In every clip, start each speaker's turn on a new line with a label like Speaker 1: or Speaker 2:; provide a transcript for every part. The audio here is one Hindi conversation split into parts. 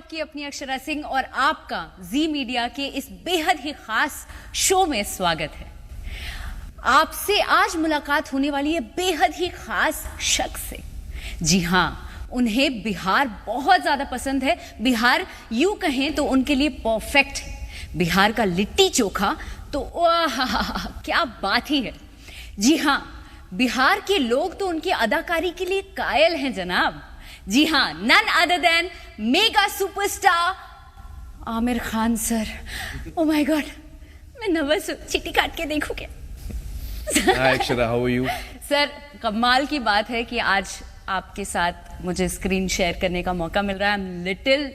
Speaker 1: आपकी अपनी अक्षरा सिंह और आपका जी मीडिया के इस बेहद ही खास शो में स्वागत है। आपसे आज मुलाकात होने वाली है बेहद ही खास शख्स से। जी हां, उन्हें बिहार बहुत ज्यादा पसंद है। बिहार यूं कहें तो उनके लिए परफेक्ट है। बिहार का लिट्टी चोखा तो क्या बात ही है। जी हां, बिहार के लोग तो उनकी अदाकारी के लिए कायल हैं जनाब। जी हां, none other than mega superstar Aamir Khan sir. Oh my God, मैं नर्वस हूं, चिट्ठी काट के देखूं क्या?
Speaker 2: Hi Akshara, how are you?
Speaker 1: Sir, कमाल की बात है कि आज आपके साथ मुझे स्क्रीन शेयर करने का मौका मिल रहा है। I am little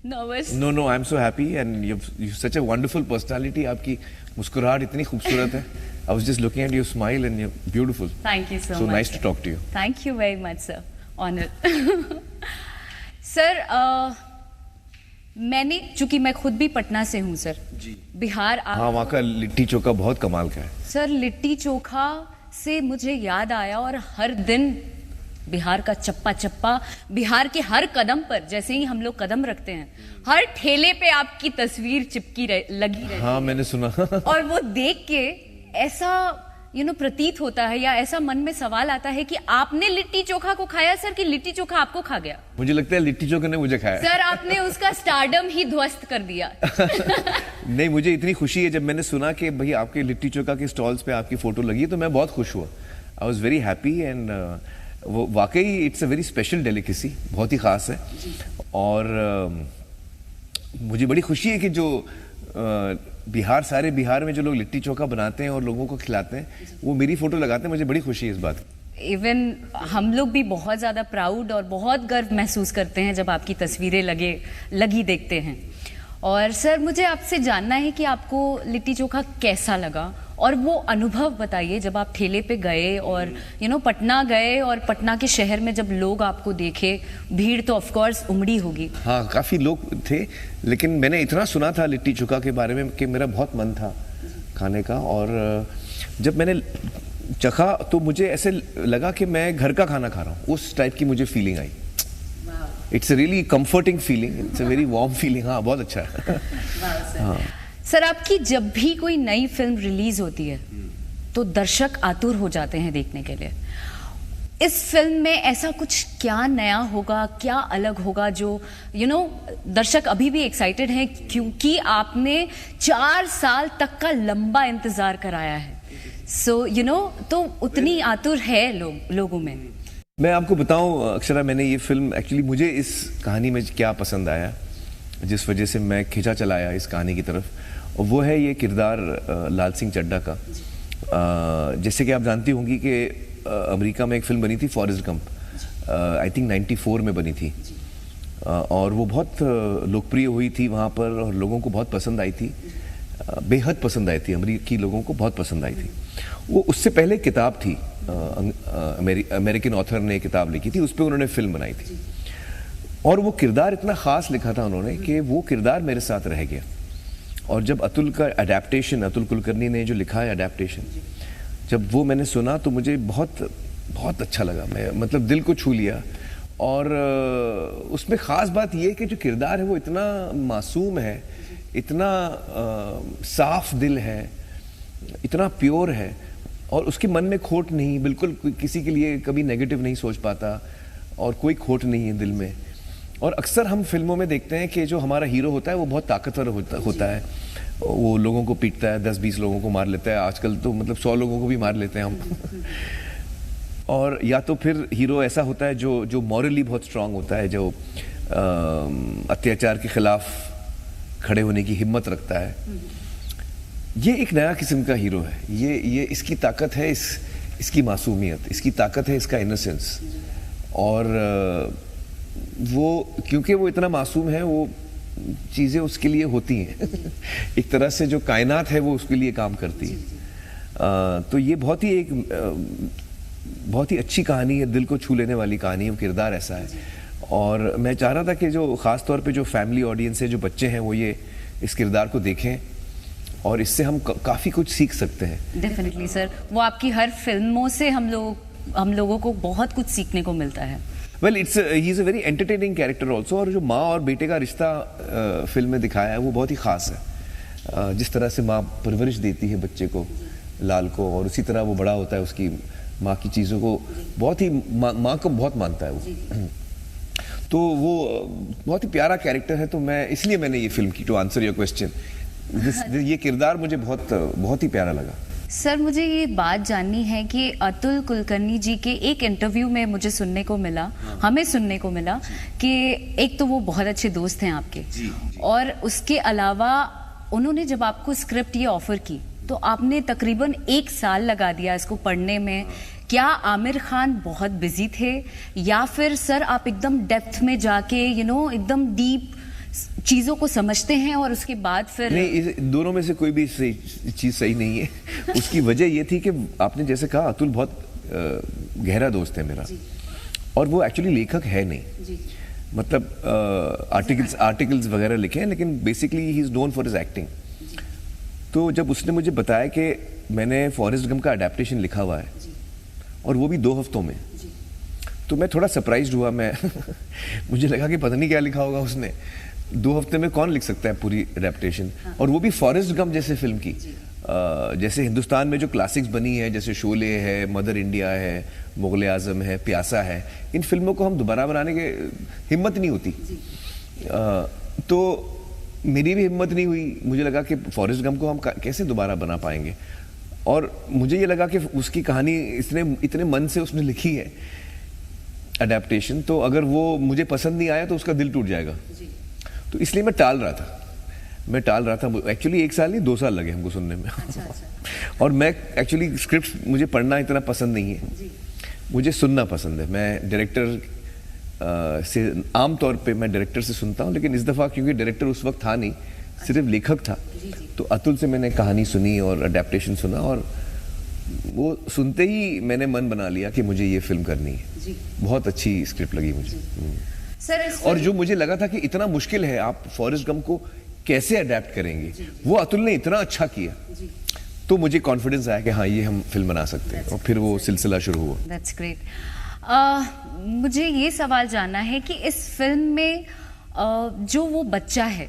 Speaker 1: nervous.
Speaker 2: No, I am so happy and you such a wonderful personality. आपकी मुस्कुराहट इतनी खूबसूरत है। I was just looking at your smile and you're beautiful.
Speaker 1: Thank you so much.
Speaker 2: So nice to talk to you.
Speaker 1: Thank you very much, sir. Honored. Sir, मैंने, चूंकि मैं खुद भी पटना से हूँ सर, जी बिहार।
Speaker 2: हाँ, वहाँ का लिट्टी चोखा बहुत कमाल का है
Speaker 1: सर। लिट्टी चोखा से मुझे याद आया, और हर दिन बिहार का चप्पा चप्पा, बिहार के हर कदम पर जैसे ही हम लोग कदम रखते हैं, हर ठेले पे आपकी तस्वीर चिपकी लगी रहती है।
Speaker 2: हाँ, मैंने सुना।
Speaker 1: और वो देख के ऐसा प्रतीत होता है, या ऐसा मन में सवाल आता है कि आपने लिट्टी चोखा को खाया सर, कि लिट्टी चोखा आपको खा गया?
Speaker 2: मुझे लगता है लिट्टी चोखा ने मुझे खाया।
Speaker 1: सर, आपने उसका स्टारडम ही ध्वस्त कर दिया।
Speaker 2: नहीं, मुझे इतनी खुशी है जब मैंने सुना कि भाई आपके लिट्टी चोखा के स्टॉल्स पे आपकी फोटो लगी है, तो मैं बहुत खुश हुआ। I was very happy and वो वाकई it's a very special delicacy, बहुत ही खास है। और मुझे बड़ी खुशी है कि जो सारे बिहार में जो लोग लिट्टी चोखा बनाते हैं और लोगों को खिलाते हैं, वो मेरी फोटो लगाते हैं। मुझे बड़ी खुशी है इस बात की।
Speaker 1: इवन हम लोग भी बहुत ज़्यादा प्राउड और बहुत गर्व महसूस करते हैं जब आपकी तस्वीरें लगी देखते हैं। और सर, मुझे आपसे जानना है कि आपको लिट्टी चोखा कैसा लगा, और वो अनुभव बताइए जब आप ठेले पे गए और पटना गए, और पटना के शहर में जब लोग आपको देखे, भीड़ तो ऑफ कोर्स उमड़ी होगी।
Speaker 2: हाँ, काफी लोग थे, लेकिन मैंने इतना सुना था लिट्टी चोखा के बारे में कि मेरा बहुत मन था खाने का। और जब मैंने चखा तो मुझे ऐसे लगा कि मैं घर का खाना खा रहा हूँ। उस टाइप की मुझे feeling I. It's a really comforting feeling, it's a very warm feeling. हाँ, बहुत अच्छा है। हाँ
Speaker 1: सर, आपकी जब भी कोई नई फिल्म रिलीज होती है तो दर्शक आतुर हो जाते हैं देखने के लिए। इस फिल्म में ऐसा कुछ क्या नया होगा, क्या अलग होगा जो दर्शक अभी भी एक्साइटेड हैं, क्योंकि आपने 4 साल तक का लंबा इंतजार कराया है। तो उतनी आतुर है लोगों में।
Speaker 2: मैं आपको बताऊं अक्षरा, मैंने ये फिल्म एक्चुअली, मुझे इस कहानी में क्या पसंद आया, जिस वजह से मैं खिंचा चलाया इस कहानी की तरफ, और वो है ये किरदार लाल सिंह चड्ढा का। जैसे कि आप जानती होंगी कि अमेरिका में एक फिल्म बनी थी फॉरेस्ट गंप, आई थिंक 94 में बनी थी, और वो बहुत लोकप्रिय हुई थी वहाँ पर, और लोगों को बहुत पसंद आई थी, बेहद पसंद आई थी, अमेरिकी लोगों को बहुत पसंद आई थी। वो उससे पहले किताब थी, अमेरिकन ऑथर ने किताब लिखी थी, उस पर उन्होंने फिल्म बनाई थी, और वो किरदार इतना ख़ास लिखा था उन्होंने कि वो किरदार मेरे साथ रह गया। और जब अतुल का अडेप्टेशन, अतुल कुलकर्णी ने जो लिखा है अडेप्टेशन, जब वो मैंने सुना तो मुझे बहुत बहुत अच्छा लगा। मैं मतलब दिल को छू लिया। और उसमें ख़ास बात ये कि जो किरदार है वो इतना मासूम है, इतना साफ दिल है, इतना प्योर है, और उसके मन में खोट नहीं, बिल्कुल किसी के लिए कभी नेगेटिव नहीं सोच पाता, और कोई खोट नहीं है दिल में। और अक्सर हम फिल्मों में देखते हैं कि जो हमारा हीरो होता है वो बहुत ताकतवर होता है, वो लोगों को पीटता है, 10-20 लोगों को मार लेता है, आजकल तो मतलब 100 लोगों को भी मार लेते हैं हम। और या तो फिर हीरो ऐसा होता है जो मॉरली बहुत स्ट्रांग होता है, जो अत्याचार के खिलाफ खड़े होने की हिम्मत रखता है। ये एक नया किस्म का हीरो है। ये इसकी ताकत है, इसकी मासूमियत, इसकी ताकत है, इसका इनोसेंस। और वो क्योंकि वो इतना मासूम है, वो चीज़ें उसके लिए होती हैं। एक तरह से जो कायनात है वो उसके लिए काम करती है। तो ये बहुत ही अच्छी कहानी है, दिल को छू लेने वाली कहानी है, वो किरदार ऐसा है। और मैं चाह रहा था कि जो ख़ास तौर पे जो फैमिली ऑडियंस है, जो बच्चे हैं, वो ये इस किरदार को देखें, और इससे हम काफ़ी कुछ सीख सकते हैं।
Speaker 1: डेफिनेटली सर, वो आपकी हर फिल्मों से हम लोगों को बहुत कुछ सीखने को मिलता है।
Speaker 2: Well it's he is a very entertaining character also, और जो माँ और बेटे का रिश्ता फिल्म में दिखाया है वो बहुत ही ख़ास है। जिस तरह से माँ परवरिश देती है बच्चे को, लाल को, और उसी तरह वो बड़ा होता है, उसकी माँ की चीज़ों को बहुत ही माँ को बहुत मानता है वो। तो वो बहुत ही प्यारा कैरेक्टर है, तो इसलिए मैंने ये फिल्म की, टू आंसर योर क्वेश्चन। ये किरदार मुझे बहुत ही प्यारा लगा।
Speaker 1: सर, मुझे ये बात जाननी है कि अतुल कुलकर्णी जी के एक इंटरव्यू में मुझे सुनने को मिला, हमें सुनने को मिला कि एक तो वो बहुत अच्छे दोस्त हैं आपके, और उसके अलावा उन्होंने जब आपको स्क्रिप्ट ये ऑफर की तो आपने तकरीबन 1 साल लगा दिया इसको पढ़ने में। क्या आमिर खान बहुत बिजी थे, या फिर सर आप एकदम डेप्थ में जाके एकदम डीप चीजों को समझते हैं और उसके बाद फिर?
Speaker 2: नहीं, दोनों में से कोई भी चीज सही नहीं है। उसकी वजह ये थी कि आपने जैसे कहा, अतुल बहुत गहरा दोस्त है मेरा, और वो एक्चुअली लेखक है नहीं। मतलब आर्टिकल्स वगैरह लिखे हैं, लेकिन basically he is known for his acting. तो जब उसने मुझे बताया कि मैंने फॉरेस्ट गम का अडेप्टेशन लिखा हुआ है और वो भी 2 हफ्तों में, तो मैं थोड़ा सरप्राइज्ड हुआ। मुझे लगा कि पता नहीं क्या लिखा होगा उसने। 2 हफ्ते में कौन लिख सकता है पूरी अडेप्टेशन, और वो भी फॉरेस्ट गम जैसे फिल्म की। जैसे हिंदुस्तान में जो क्लासिक्स बनी है, जैसे शोले है, मदर इंडिया है, मुगल आजम है, प्यासा है, इन फिल्मों को हम दोबारा बनाने की हिम्मत नहीं होती। तो मेरी भी हिम्मत नहीं हुई। मुझे लगा कि फॉरेस्ट गम को हम कैसे दोबारा बना पाएंगे, और मुझे ये लगा कि उसकी कहानी इतने मन से उसने लिखी है अडेप्टेशन, तो अगर वो मुझे पसंद नहीं आया तो उसका दिल टूट जाएगा। तो इसलिए मैं टाल रहा था। एक्चुअली 1 साल नहीं, 2 साल लगे हमको सुनने में। अच्छा। और मैं एक्चुअली स्क्रिप्ट मुझे पढ़ना इतना पसंद नहीं है, मुझे सुनना पसंद है। मैं डायरेक्टर से आमतौर पे मैं डायरेक्टर से सुनता हूँ, लेकिन इस दफ़ा क्योंकि डायरेक्टर उस वक्त था नहीं, सिर्फ लेखक था, तो अतुल से मैंने कहानी सुनी और अडेप्टेशन सुना, और वो सुनते ही मैंने मन बना लिया कि मुझे ये फिल्म करनी है। बहुत अच्छी स्क्रिप्ट लगी मुझे।
Speaker 1: सर,
Speaker 2: और जो मुझे लगा था कि इतना मुश्किल है, आप फॉरेस्ट गम को कैसे अडेप्ट करेंगे, वो अतुल ने इतना अच्छा किया, तो मुझे कॉन्फिडेंस आया कि हाँ, ये हम फिल्म बना सकते हैं, और फिर वो सिलसिला शुरू हुआ।
Speaker 1: That's great. मुझे ये सवाल जानना है कि इस फिल्म में जो वो बच्चा है,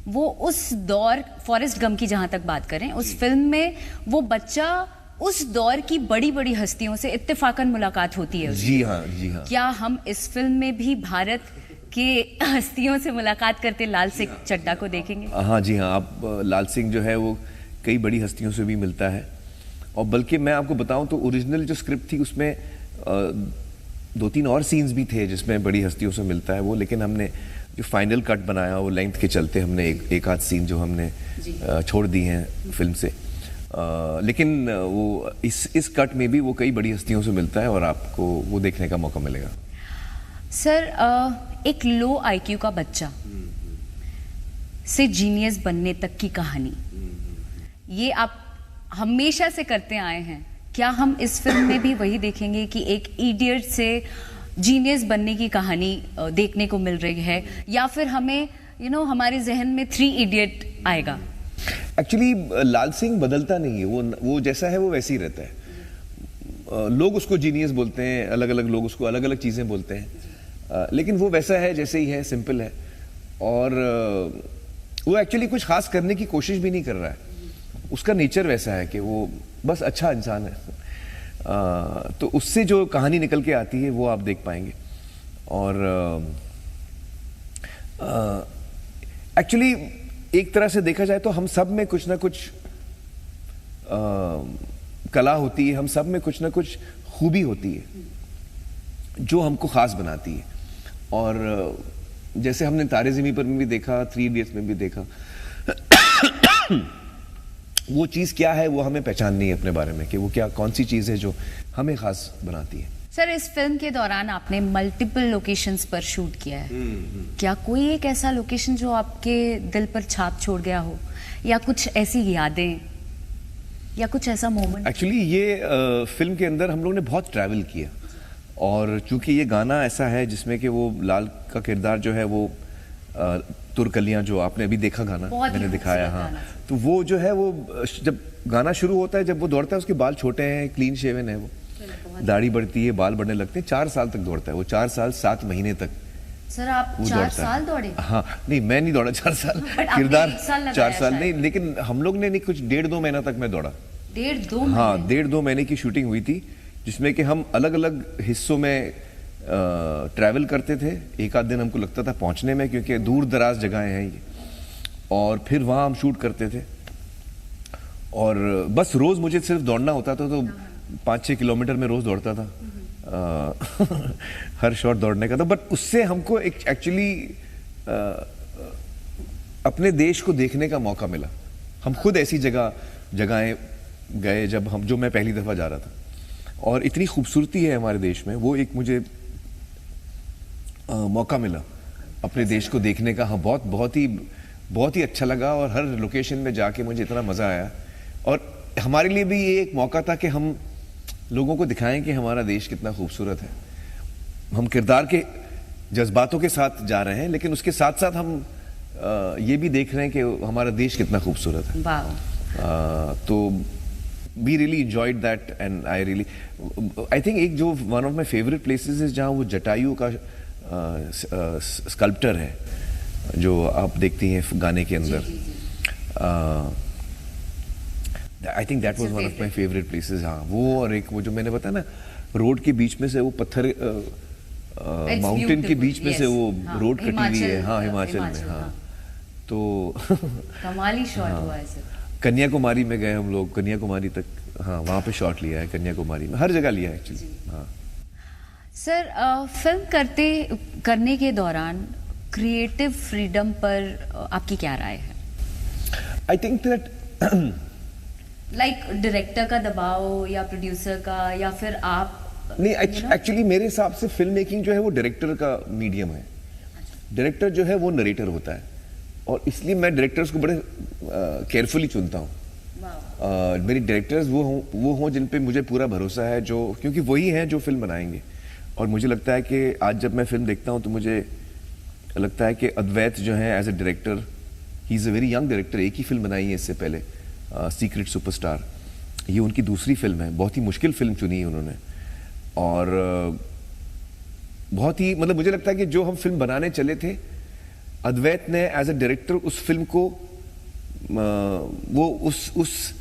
Speaker 1: वो उस दौर, फॉरेस्ट गम की जहां तक बात करें, उस फिल्म में वो बच्चा उस दौर की बड़ी बड़ी हस्तियों से इत्तेफाकन मुलाकात होती है।
Speaker 2: जी हाँ।
Speaker 1: क्या हम इस फिल्म में भी भारत के हस्तियों से मुलाकात करते लाल सिंह चड्ढा को देखेंगे?
Speaker 2: हाँ जी हाँ, आप लाल सिंह जो है वो कई बड़ी हस्तियों से भी मिलता है, और बल्कि मैं आपको बताऊं तो ओरिजिनल जो स्क्रिप्ट थी उसमें 2-3 और सीन्स भी थे जिसमें बड़ी हस्तियों से मिलता है वो, लेकिन हमने जो फाइनल कट बनाया वो लेंथ के चलते हमने एक आध सीन जो हमने छोड़ दी हैं फिल्म से। लेकिन वो इस कट में भी वो कई बड़ी हस्तियों से मिलता है, और आपको वो देखने का मौका मिलेगा।
Speaker 1: सर, एक लो आईक्यू का बच्चा से जीनियस बनने तक की कहानी, ये आप हमेशा से करते आए हैं। क्या हम इस फिल्म में भी वही देखेंगे कि एक इडियट से जीनियस बनने की कहानी देखने को मिल रही है, या फिर हमें हमारे जहन में 3 इडियट आएगा?
Speaker 2: एक्चुअली लाल सिंह बदलता नहीं है, वो जैसा है वो वैसे ही रहता है। लोग उसको जीनियस बोलते हैं, अलग अलग लोग उसको अलग अलग चीज़ें बोलते हैं, लेकिन वो वैसा है जैसे ही है, सिंपल है, और वो एक्चुअली कुछ खास करने की कोशिश भी नहीं कर रहा है। उसका नेचर वैसा है कि वो बस अच्छा इंसान है। तो उससे जो कहानी निकल के आती है वो आप देख पाएंगे। और एक्चुअली एक तरह से देखा जाए तो हम सब में कुछ ना कुछ कला होती है, हम सब में कुछ ना कुछ खूबी होती है जो हमको खास बनाती है। और जैसे हमने तारे ज़मीं पर में भी देखा, 3 इडियट्स में भी देखा, वो चीज़ क्या है वो हमें पहचाननी है अपने बारे में, कि वो क्या, कौन सी चीज़ है जो हमें खास बनाती है।
Speaker 1: सर, इस फिल्म के दौरान आपने मल्टीपल लोकेशंस पर शूट किया है। क्या कोई एक ऐसा लोकेशन जो आपके दिल पर छाप छोड़ गया हो, या कुछ ऐसी यादें, या कुछ ऐसा मोमेंट?
Speaker 2: एक्चुअली ये फिल्म के अंदर हम लोगों ने बहुत ट्रैवल किया, और चूंकि ये गाना ऐसा है जिसमें कि वो लाल का किरदार जो है वो तुरकलियां, जो आपने अभी देखा गाना मैंने दिखाया, हाँ, तो वो जो है वो जब गाना शुरू होता है, जब वो दौड़ता है, उसके बाल छोटे हैं, क्लीन शेवन है वो, दाढ़ी बढ़ती है, बाल बढ़ने लगते हैं, 4 साल तक दौड़ता है वो, 4 साल 7 महीने तक
Speaker 1: सर आप
Speaker 2: वो
Speaker 1: 4
Speaker 2: दौड़ता
Speaker 1: साल
Speaker 2: है।
Speaker 1: दौड़े?
Speaker 2: हाँ, नहीं मैं नहीं दौड़ा 4 साल,
Speaker 1: But आपने
Speaker 2: किरदार
Speaker 1: 1 साल लगाया
Speaker 2: 4 साल
Speaker 1: शायद।
Speaker 2: नहीं, लेकिन हम लोग ने नहीं, कुछ 1.5-2 महीना तक मैं दौड़ा।
Speaker 1: 1.5-2 महीने?
Speaker 2: हाँ, 1.5-2 महीने की शूटिंग हुई थी, जिसमें कि हम अलग अलग हिस्सों में ट्रैवल करते थे। एक आध दिन हमको लगता था पहुंचने में, क्योंकि दूर दराज जगहें हैं ये, और फिर वहाँ हम शूट करते थे। और बस रोज़ मुझे सिर्फ दौड़ना होता था, तो 5-6 किलोमीटर में रोज़ दौड़ता था। हर शॉट दौड़ने का था, बट उससे हमको एक एक्चुअली अपने देश को देखने का मौका मिला। हम खुद ऐसी जगहें गए जो मैं पहली दफ़ा जा रहा था, और इतनी खूबसूरती है हमारे देश में, वो एक मुझे मौका मिला अपने देश को देखने का। हाँ, बहुत ही अच्छा लगा, और हर लोकेशन में जाके मुझे इतना मज़ा आया। और हमारे लिए भी ये एक मौका था कि हम लोगों को दिखाएं कि हमारा देश कितना खूबसूरत है। हम किरदार के जज्बातों के साथ जा रहे हैं, लेकिन उसके साथ साथ हम ये भी देख रहे हैं कि हमारा देश कितना खूबसूरत है। तो we really enjoyed that, and I think एक जो one of my favorite places है जहाँ वो जटायु का स्कल्पचर है, जो आप देखती हैं गाने के अंदर। I think that was one of my favorite places। हाँ, वो, और एक वो जो मैंने बताया ना, रोड के बीच में से वो पत्थर, माउंटेन के बीच में से वो रोड कटी हुई है। हाँ, हिमाचल में। हाँ, तो
Speaker 1: कमाली शॉट हुआ है सर।
Speaker 2: कन्याकुमारी में गए हम लोग, कन्याकुमारी तक, हाँ वहाँ पे शॉट लिया है, कन्याकुमारी में, हर जगह लिया है एक्चुअली। हाँ
Speaker 1: सर, फिल्म करने के दौरान क्रिएटिव फ्रीडम पर आपकी क्या राय है?
Speaker 2: I think that
Speaker 1: like director का दबाव या प्रोड्यूसर का, या फिर आप
Speaker 2: नहीं, एक्चुअली मेरे हिसाब से फिल्म मेकिंग जो है वो डायरेक्टर का मीडियम है। डायरेक्टर जो है वो नरेटर होता है, और इसलिए मैं डायरेक्टर्स को बड़े केयरफुली चुनता हूँ। मेरी डायरेक्टर्स वो हों जिन पे मुझे पूरा भरोसा है, जो क्योंकि वही हैं जो फिल्म बनाएंगे। और मुझे लगता है कि आज जब मैं फिल्म देखता हूँ तो मुझे लगता है कि अद्वैत जो है as a director, he is a very young director. एक ही फिल्म बनाई है इससे पहले, सीक्रेट सुपरस्टार। ये उनकी दूसरी फिल्म है, बहुत ही मुश्किल फिल्म चुनी है उन्होंने, और बहुत ही, मतलब मुझे लगता है कि जो हम फिल्म बनाने चले थे, अद्वैत ने एज ए डायरेक्टर उस फिल्म को वो उस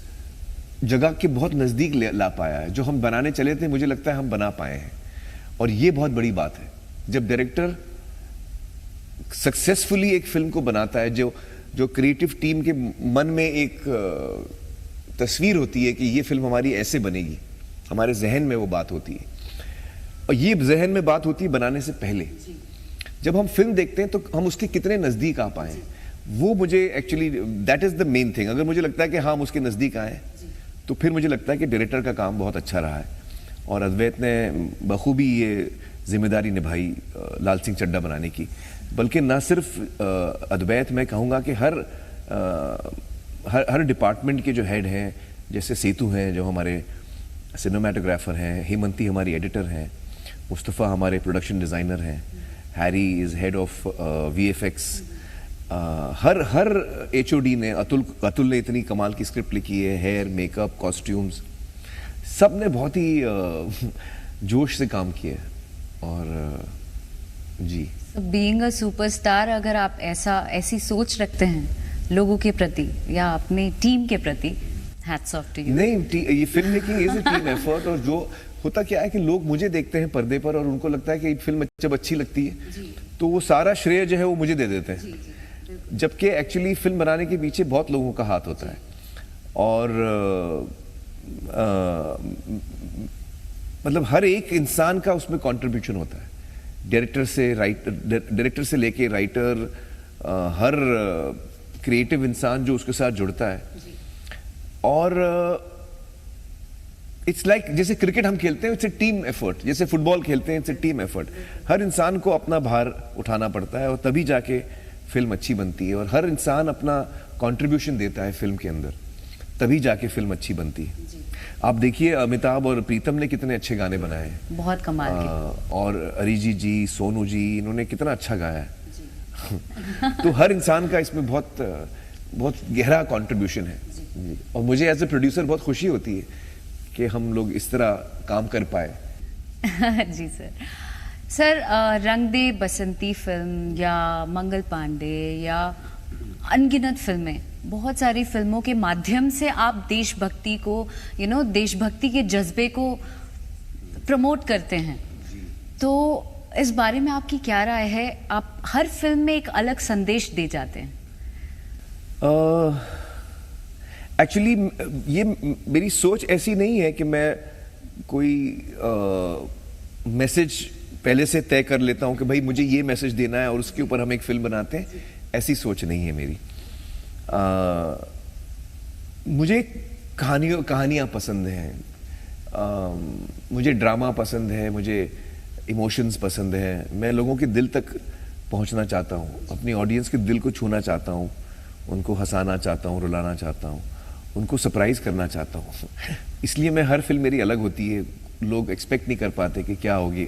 Speaker 2: जगह के बहुत नज़दीक ला पाया है। जो हम बनाने चले थे, मुझे लगता है हम बना पाए हैं, और ये बहुत बड़ी बात है जब डायरेक्टर सक्सेसफुली एक फिल्म को बनाता है। जो क्रिएटिव टीम के मन में एक तस्वीर होती है कि ये फिल्म हमारी ऐसे बनेगी, हमारे जहन में वो बात होती है, और ये जहन में बात होती है बनाने से पहले। जब हम फिल्म देखते हैं तो हम उसके कितने नज़दीक आ पाए, वो मुझे actually that is the main thing. अगर मुझे लगता है कि हाँ हम उसके नज़दीक आए, तो फिर मुझे लगता है कि डायरेक्टर का काम बहुत अच्छा रहा है। और अद्वैत ने बखूबी ये जिम्मेदारी निभाई लाल सिंह चड्ढा बनाने की। बल्कि ना सिर्फ अद्वैत, मैं कहूँगा कि हर डिपार्टमेंट के जो हेड हैं, जैसे सेतु हैं जो हमारे सिनेमाटोग्राफर हैं, हेमंती हमारी एडिटर हैं, मुस्तफ़ा हमारे प्रोडक्शन डिज़ाइनर हैं, Harry is head of VFX। Her HOD ने, अतुल ने इतनी कमाल की स्क्रिप्ट लिखी है, हेयर, मेकअप, कॉस्ट्यूम्स, सब ने बहुत ही जोश से काम किया है। और जी,
Speaker 1: बीइंग अ सुपरस्टार, अगर आप ऐसी सोच रखते हैं लोगों के प्रति या अपनी टीम के प्रति, हैट्स ऑफ टू यू।
Speaker 2: नहीं, ये film making is a team effort. और जो होता क्या है कि लोग मुझे देखते हैं पर्दे पर, और उनको लगता है कि फिल्म जब अच्छी लगती है तो वो सारा श्रेय जो है वो मुझे दे देते हैं, जबकि एक्चुअली फिल्म बनाने के पीछे बहुत लोगों का हाथ होता है। और मतलब हर एक इंसान का उसमें कंट्रीब्यूशन होता है, डायरेक्टर से लेके राइटर, हर क्रिएटिव इंसान जो उसके साथ जुड़ता है। और इट्स लाइक जैसे क्रिकेट हम खेलते हैं, इट्स ए टीम एफर्ट। जैसे फुटबॉल खेलते हैं, इट्स ए टीम एफर्ट। हर इंसान को अपना भार उठाना पड़ता है, और तभी जाके फिल्म अच्छी बनती है। और हर इंसान अपना कंट्रीब्यूशन देता है फिल्म के अंदर, तभी जाके फिल्म अच्छी बनती है। आप देखिए अमिताभ और प्रीतम ने कितने अच्छे गाने बनाए हैं,
Speaker 1: बहुत कमाल के।
Speaker 2: और अरिजीत जी, सोनू जी, इन्होंने कितना अच्छा गाया है। तो हर इंसान का इसमें बहुत गहरा कंट्रीब्यूशन है। और मुझे एज ए प्रोड्यूसर बहुत खुशी होती है कि हम लोग इस तरह काम कर पाए।
Speaker 1: जी सर। सर रंग दे बसंती फिल्म या मंगल पांडे या अनगिनत फिल्में, बहुत सारी फिल्मों के माध्यम से आप देशभक्ति को देशभक्ति के जज्बे को प्रमोट करते हैं। तो इस बारे में आपकी क्या राय है? आप हर फिल्म में एक अलग संदेश दे जाते हैं।
Speaker 2: एक्चुअली ये मेरी सोच ऐसी नहीं है कि मैं कोई मैसेज पहले से तय कर लेता हूं कि भाई मुझे ये मैसेज देना है और उसके ऊपर हम एक फिल्म बनाते हैं। ऐसी सोच नहीं है मेरी। मुझे कहानियां पसंद हैं, मुझे ड्रामा पसंद है, मुझे इमोशंस पसंद है। मैं लोगों के दिल तक पहुंचना चाहता हूं, अपनी ऑडियंस के दिल को छूना चाहता हूं, उनको हंसाना चाहता हूं, रुलाना चाहता हूं, उनको सरप्राइज करना चाहता हूं। इसलिए मैं हर फिल्म मेरी अलग होती है। लोग एक्सपेक्ट नहीं कर पाते कि क्या होगी,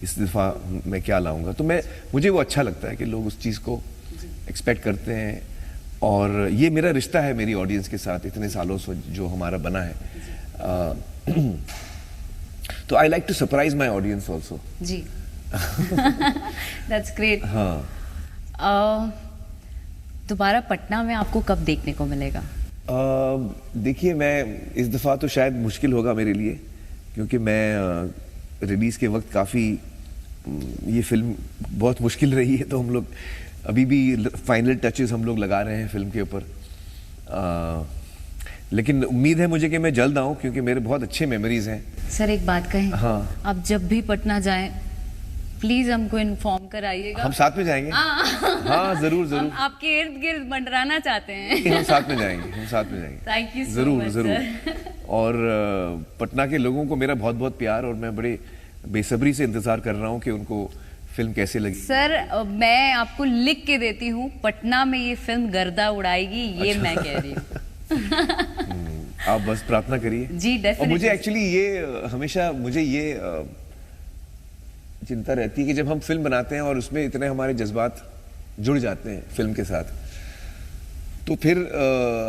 Speaker 2: इस दफा मैं क्या लाऊंगा। तो मुझे वो अच्छा लगता है कि लोग उस चीज को एक्सपेक्ट करते हैं। और ये मेरा रिश्ता है मेरी ऑडियंस के साथ इतने सालों से जो हमारा बना है। तो I like to surprise my audience also.
Speaker 1: जी। That's great. हाँ। दोबारा पटना में आपको कब देखने को मिलेगा?
Speaker 2: देखिए, मैं इस दफा तो शायद मुश्किल होगा मेरे लिए, क्योंकि मैं रिलीज के वक्त काफी ये फिल्म बहुत मुश्किल रही है। तो हम लोग अभी भी फाइनल टचेस हम लोग लगा रहे हैं फिल्म के ऊपर। लेकिन उम्मीद है मुझे कि मैं जल्द आऊं, क्योंकि मेरे बहुत अच्छे मेमोरीज हैं।
Speaker 1: सर एक बात कहें?
Speaker 2: हाँ।
Speaker 1: आप जब भी पटना जाएं प्लीज हमको इन्फॉर्म कराइएगा।
Speaker 2: हम साथ में जाएंगे। हाँ जरूर जरूर।
Speaker 1: आपके इर्द गिर्द मंडराना चाहते हैं।
Speaker 2: हम साथ में जाएंगे, हम साथ में जाएंगे।
Speaker 1: थैंक यू
Speaker 2: जरूर जरूर। और पटना के लोगों को मेरा बहुत बहुत प्यार, और मैं बड़े बेसब्री से इंतजार कर रहा हूँ कि उनको फिल्म कैसे लगी।
Speaker 1: सर मैं आपको लिख के देती हूँ, पटना में ये फिल्म गर्दा उड़ाएगी, ये अच्छा। मैं कह रही हूँ।
Speaker 2: आप बस प्रार्थना करिए।
Speaker 1: जी डेफिनेटली।
Speaker 2: और मुझे एक्चुअली ये हमेशा मुझे ये चिंता रहती है कि जब हम फिल्म बनाते हैं और उसमें इतने हमारे जज्बात जुड़ जाते हैं फिल्म के साथ, तो फिर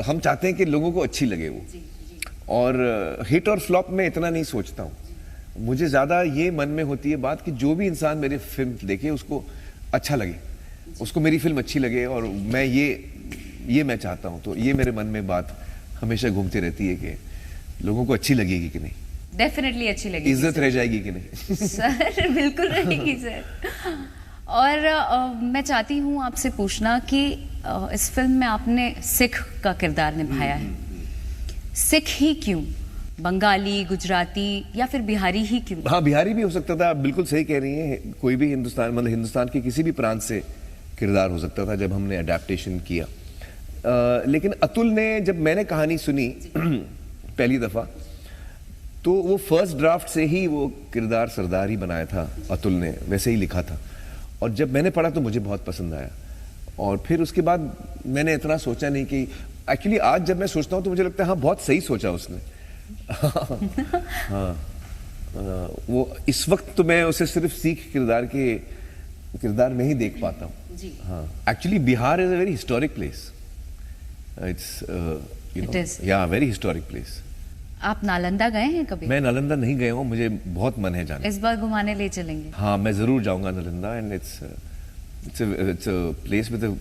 Speaker 2: हम चाहते हैं कि लोगों को अच्छी लगे वो।
Speaker 1: जी, जी।
Speaker 2: और हिट और फ्लॉप में इतना नहीं सोचता हूँ। मुझे ज्यादा ये मन में होती है बात कि जो भी इंसान मेरी फिल्म देखे उसको अच्छा लगे, उसको मेरी फिल्म अच्छी लगे, और मैं ये मैं चाहता हूँ। तो ये मेरे मन में बात हमेशा घूमती रहती है कि लोगों को अच्छी लगेगी कि नहीं,
Speaker 1: डेफिनेटली अच्छी लगेगी,
Speaker 2: इज्जत रह जाएगी कि नहीं।
Speaker 1: सर बिल्कुल रहेगी सर। और मैं चाहती हूँ आपसे पूछना कि इस फिल्म में आपने सिख का किरदार निभाया है। सिख ही क्यों? बंगाली, गुजराती या फिर बिहारी ही क्यों?
Speaker 2: हाँ, बिहारी भी हो सकता था। आप बिल्कुल सही कह रही हैं। कोई भी हिंदुस्तान के किसी भी प्रांत से किरदार हो सकता था जब हमने अडेप्टेशन किया। लेकिन अतुल ने, जब मैंने कहानी सुनी पहली दफा, तो वो फर्स्ट ड्राफ्ट से ही वो किरदार सरदार ही बनाया था। अतुल ने वैसे ही लिखा था, और जब मैंने पढ़ा तो मुझे बहुत पसंद आया। और फिर उसके बाद मैंने इतना सोचा नहीं कि एक्चुअली आज जब मैं सोचता हूँ तो मुझे लगता है हाँ, बहुत सही सोचा उसने। हाँ, वो इस वक्त तो मैं उसे सिर्फ सिख किरदार में ही देख पाता हूँ। हाँ, actually Bihar is a very historic place. It's या वेरी हिस्टोरिक प्लेस।
Speaker 1: आप नालंदा गए हैं कभी?
Speaker 2: मैं नालंदा नहीं गया हूँ, मुझे बहुत मन है जाने।
Speaker 1: इस बार घुमाने ले चलेंगे।
Speaker 2: हाँ, मैं जरूर जाऊंगा Nalanda. And it's a place with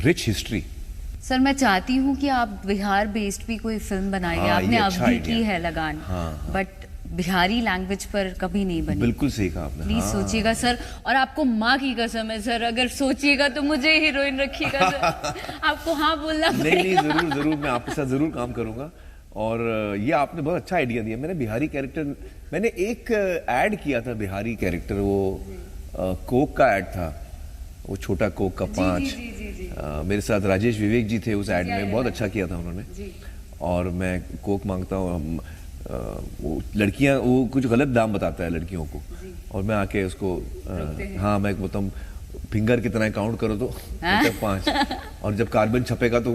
Speaker 2: rich history.
Speaker 1: Sir मैं चाहती हूँ कि आप बिहार बेस्ड भी कोई फिल्म बनाइए।
Speaker 2: हाँ,
Speaker 1: आपने
Speaker 2: अच्छा
Speaker 1: अभी की है लगान, बट बिहारी लैंग्वेज पर कभी नहीं बनी।
Speaker 2: बिल्कुल सही कहा आपने।
Speaker 1: प्लीज सोचिएगा सर, और आपको माँ की कसम है सर, अगर सोचिएगा तो मुझे हीरोइन रखिएगा सर। आपको हाँ बोलना पड़ेगा।
Speaker 2: नहीं, जरूर जरूर, मैं आपके साथ जरूर काम करूंगा। और ये आपने बहुत अच्छा आइडिया दिया। मैंने बिहारी कैरेक्टर, मैंने एक ऐड किया था बिहारी कैरेक्टर, वो कोक का ऐड था, वो छोटा कोक का 5। मेरे साथ राजेश विवेक जी थे उस ऐड में, बहुत अच्छा किया था उन्होंने। और मैं कोक मांगता हूँ, वो लड़कियां, वो कुछ गलत दाम बताता है लड़कियों को, और मैं आके उसको हाँ, मैं बोलता हूँ फिंगर कितना है काउंट करो तो 5, और जब कार्बन छपेगा तो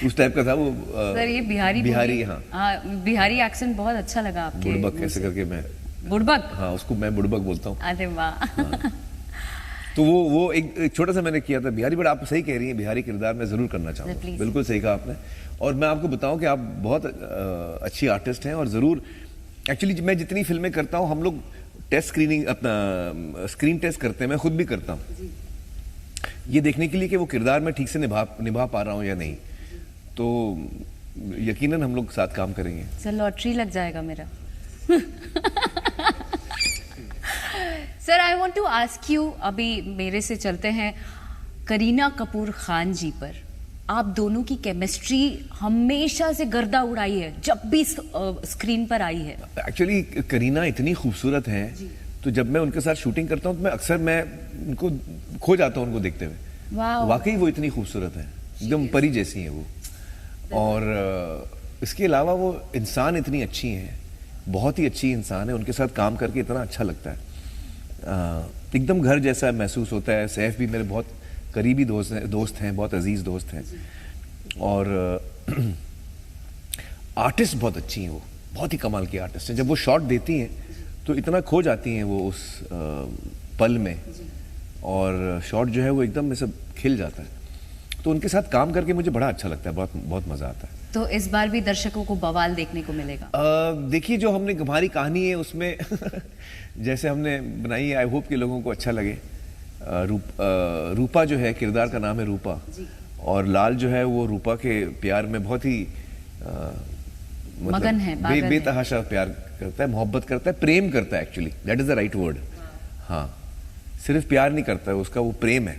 Speaker 2: उस टाइप का था वो।
Speaker 1: सर ये बिहारी
Speaker 2: हाँ,
Speaker 1: बिहारी एक्सेंट बहुत अच्छा लगा आपके।
Speaker 2: बुड़बक कैसे करके मैं
Speaker 1: बुड़बक,
Speaker 2: हाँ, उसको मैं बुड़बक बोलता हूँ।
Speaker 1: अरे वाह।
Speaker 2: तो वो एक छोटा सा मैंने किया था बिहारी, बट आप सही कह रही हैं, बिहारी किरदार मैं जरूर करना चाहूँगा।
Speaker 1: Please.
Speaker 2: बिल्कुल सही कहा आपने। और मैं आपको बताऊं कि आप बहुत अच्छी आर्टिस्ट हैं, और ज़रूर एक्चुअली मैं जितनी फिल्में करता हूं, हम लोग टेस्ट स्क्रीनिंग, अपना स्क्रीन टेस्ट करते हैं, मैं खुद भी करता हूं, ये देखने के लिए कि वो किरदार मैं ठीक से निभा पा रहा हूं या नहीं। तो यकीनन हम लोग साथ काम करेंगे।
Speaker 1: सर लॉटरी लग जाएगा मेरा। Sir I want to ask you, अभी मेरे से चलते हैं करीना कपूर खान जी पर। आप दोनों की केमिस्ट्री हमेशा से गर्दा उड़ाई है जब भी स्क्रीन पर आई है।
Speaker 2: एक्चुअली करीना इतनी खूबसूरत है, तो जब मैं उनके साथ शूटिंग करता हूँ तो मैं अक्सर उनको खो जाता हूँ उनको देखते हुए। वाकई वो इतनी खूबसूरत है, एकदम परी जैसी है वो। और इसके अलावा वो इंसान इतनी अच्छी है, बहुत ही अच्छी इंसान है, उनके साथ काम करके इतना अच्छा लगता है, एकदम घर जैसा महसूस होता है। सैफ भी मेरे बहुत करीबी दोस्त हैं, बहुत अजीज दोस्त हैं। और आर्टिस्ट बहुत अच्छी हैं, वो बहुत ही कमाल की आर्टिस्ट हैं। जब वो शॉट देती हैं तो इतना खो जाती हैं वो उस पल में, और शॉट जो है वो एकदम में सब खिल जाता है। तो उनके साथ काम करके मुझे बड़ा अच्छा लगता है, बहुत बहुत मजा आता है।
Speaker 1: तो इस बार भी दर्शकों को बवाल देखने को मिलेगा।
Speaker 2: देखिए, जो हमने हमारी कहानी है उसमें जैसे हमने बनाई है, आई होप कि लोगों को अच्छा लगे। रूपा जो है, किरदार का नाम है रूपा, और लाल जो है वो रूपा के प्यार में बहुत ही
Speaker 1: मगन है,
Speaker 2: बेतहाशा प्यार करता है, मोहब्बत करता है, प्रेम करता है। Actually that is the right word. हाँ, सिर्फ प्यार नहीं करता है, उसका वो प्रेम है।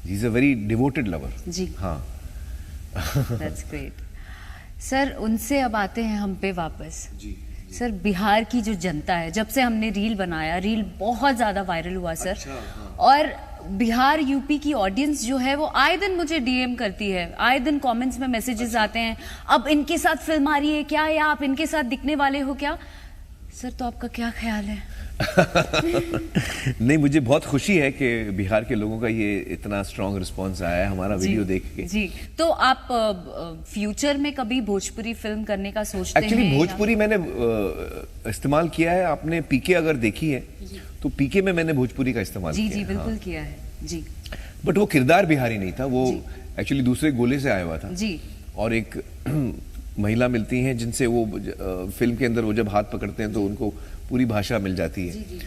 Speaker 2: He is a very devoted lover
Speaker 1: जी।
Speaker 2: हाँ।
Speaker 1: That's great. सर उनसे अब आते हैं हम पे वापस।
Speaker 2: जी।
Speaker 1: सर बिहार की जो जनता है, जब से हमने रील बनाया, रील बहुत ज्यादा वायरल हुआ सर।
Speaker 2: अच्छा, हाँ।
Speaker 1: और बिहार यूपी की ऑडियंस जो है वो आए दिन मुझे डीएम करती है, आए दिन कमेंट्स में मैसेजेस आते हैं, अब इनके साथ फिल्म आ रही है क्या, या आप इनके साथ दिखने वाले हो क्या। सर तो आपका क्या ख्याल है?
Speaker 2: नहीं, मुझे बहुत खुशी है कि बिहार के लोगों का ये इतना स्ट्रॉन्ग रिस्पांस आया है हमारा वीडियो देख के।
Speaker 1: जी, तो आप फ्यूचर में कभी भोजपुरी फिल्म करने का सोचते हैं?
Speaker 2: एक्चुअली भोजपुरी मैंने इस्तेमाल किया है। आपने पीके अगर देखी है तो पीके में मैंने भोजपुरी का इस्तेमाल किया है।
Speaker 1: जी बिल्कुल किया है जी।
Speaker 2: बट वो किरदार बिहारी नहीं था, वो एक्चुअली दूसरे गोले से आया हुआ था
Speaker 1: जी।
Speaker 2: और एक महिला मिलती हैं जिनसे वो फिल्म के अंदर वो जब हाथ पकड़ते हैं तो उनको पूरी भाषा मिल जाती है।
Speaker 1: जी।